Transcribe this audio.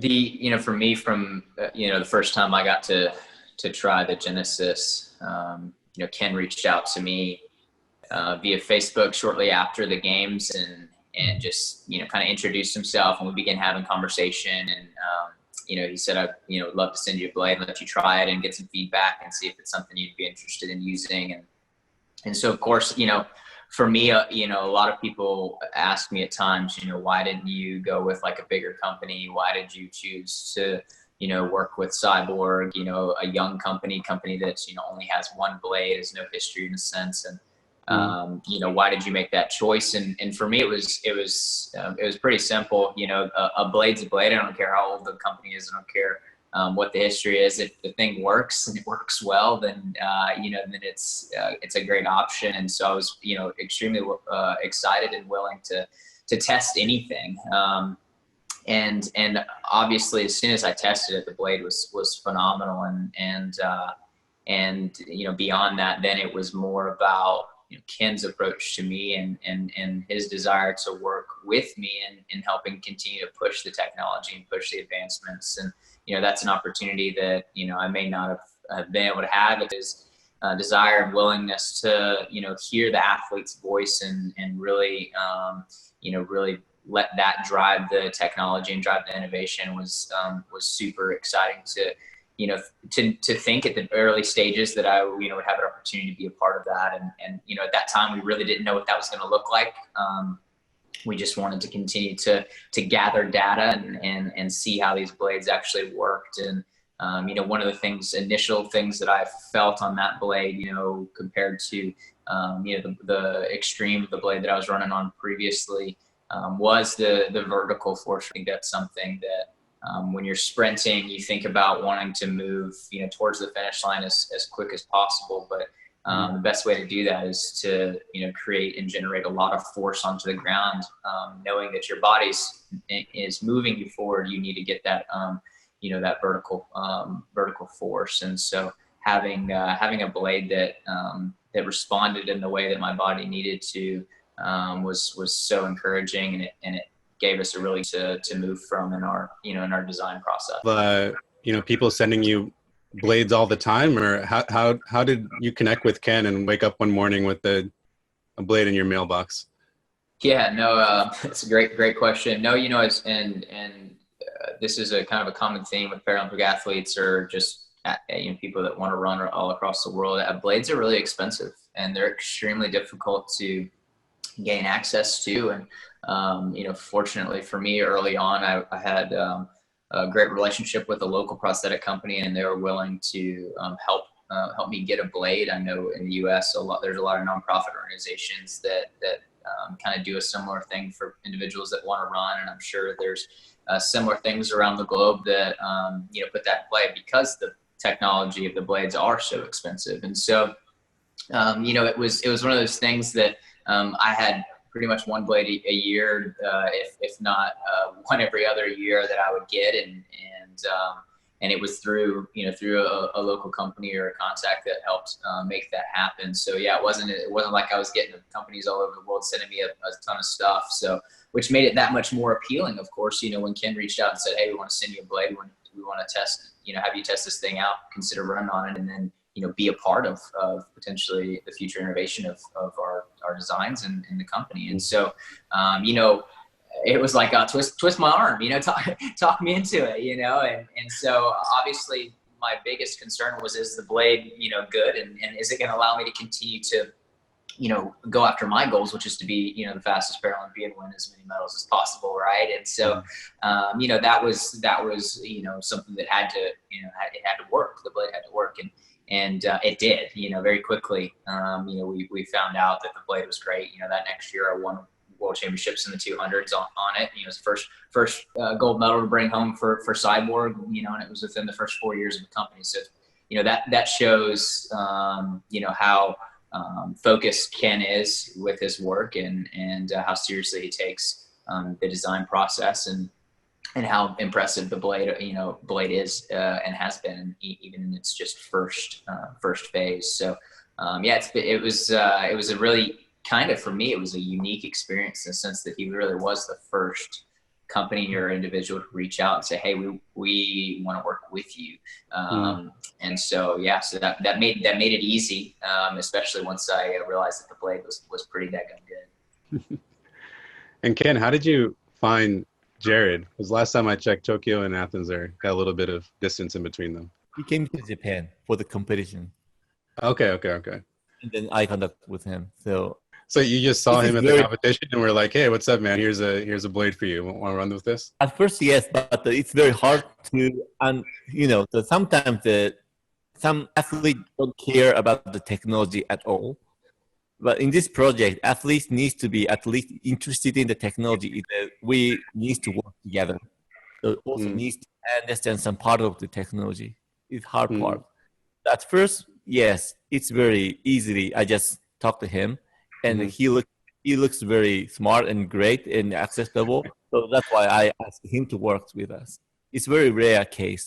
For me, from the first time I got to try the Genesis, Ken reached out to me via Facebook shortly after the games, and just kind of introduced himself, and we began having conversation. And he said, I would love to send you a blade and let you try it and get some feedback and see if it's something you'd be interested in using. And so, of course, for me, a lot of people ask me at times, why didn't you go with like a bigger company? Why did you choose to, work with Xiborg, a young company that, only has one blade, has no history in a sense. And, why did you make that choice? And for me, it was pretty simple. A blade's a blade. I don't care how old the company is. I don't care what the history is. If the thing works and it works well, then then it's a great option. And so I was extremely excited and willing to test anything. And obviously, as soon as I tested it, the blade was phenomenal. And beyond that, then it was more about Ken's approach to me and his desire to work with me and helping continue to push the technology and push the advancements. And that's an opportunity that I may not have been able to have, his desire and willingness to hear the athlete's voice and really really let that drive the technology and drive the innovation was super exciting to to think at the early stages that I would have an opportunity to be a part of that. And at that time, we really didn't know what that was going to look like. We just wanted to continue to gather data and see how these blades actually worked. And one of the initial things that I felt on that blade, compared to the extreme of the blade that I was running on previously, was the vertical force. I think that's something that when you're sprinting, you think about wanting to move, towards the finish line as quick as possible. But the best way to do that is to, create and generate a lot of force onto the ground. Knowing that your body is moving you forward, you need to get that, that vertical force. And so having a blade that responded in the way that my body needed to was so encouraging, and it gave us a really to move from in our design process. People sending you blades all the time, or how did you connect with Ken and wake up one morning with a blade in your mailbox? Yeah, no, it's a great question. No, this is a kind of a common theme with Paralympic athletes, or just people that want to run all across the world. Blades are really expensive, and they're extremely difficult to gain access to. And fortunately for me, early on, I had a great relationship with a local prosthetic company, and they were willing to help me get a blade. I know in the U.S. there's a lot of nonprofit organizations that kind of do a similar thing for individuals that want to run, and I'm sure there's similar things around the globe that put that in play, because the technology of the blades are so expensive. And so it was one of those things that I had pretty much one blade a year, if not one every other year, that I would get, and it was through a local company or a contact that helped make that happen. So yeah, it wasn't like I was getting companies all over the world sending me a ton of stuff. So, which made it that much more appealing, of course. When Ken reached out and said, "Hey, we want to send you a blade. We want to test, have you test this thing out, consider running on it, and then be a part of potentially the future innovation of our designs and the company." And so, it was like, twist my arm, talk me into it, and so obviously my biggest concern was, is the blade, good? And is it going to allow me to continue to, go after my goals, which is to be, the fastest Paralympian, win as many medals as possible. Right. And so, that was, something that had to, it had to work. The blade had to work. And it did, very quickly. We found out that the blade was great. That next year I won world championships in the 200s on it. It was the first gold medal to bring home for Xiborg, and it was within the first 4 years of the company. So, that shows, how focused Ken is with his work, and how seriously he takes the design process, and how impressive the blade is and has been, even in its just first phase. So it was a really for me, it was a unique experience in the sense that he really was the first company or individual to reach out and say, hey, we want to work with you. And so, yeah, so that made it easy, especially once I realized that the blade was pretty daggone good. And Ken, how did you find Jarryd? Because last time I checked, Tokyo and Athens are got a little bit of distance in between them. He came to Japan for the competition. Okay. And then I conducted with him. So you just saw him at the competition and were like, hey, what's up, man? Here's a blade for you. Want to run with this? At first, yes, but it's very hard to, and sometimes some athletes don't care about the technology at all. But in this project, athletes needs to be at least interested in the technology. We need to work together. So also needs to understand some part of the technology. It's hard part. At first, yes, it's very easily. I just talk to him, and he looks very smart and great and accessible. So that's why I asked him to work with us. It's very rare case.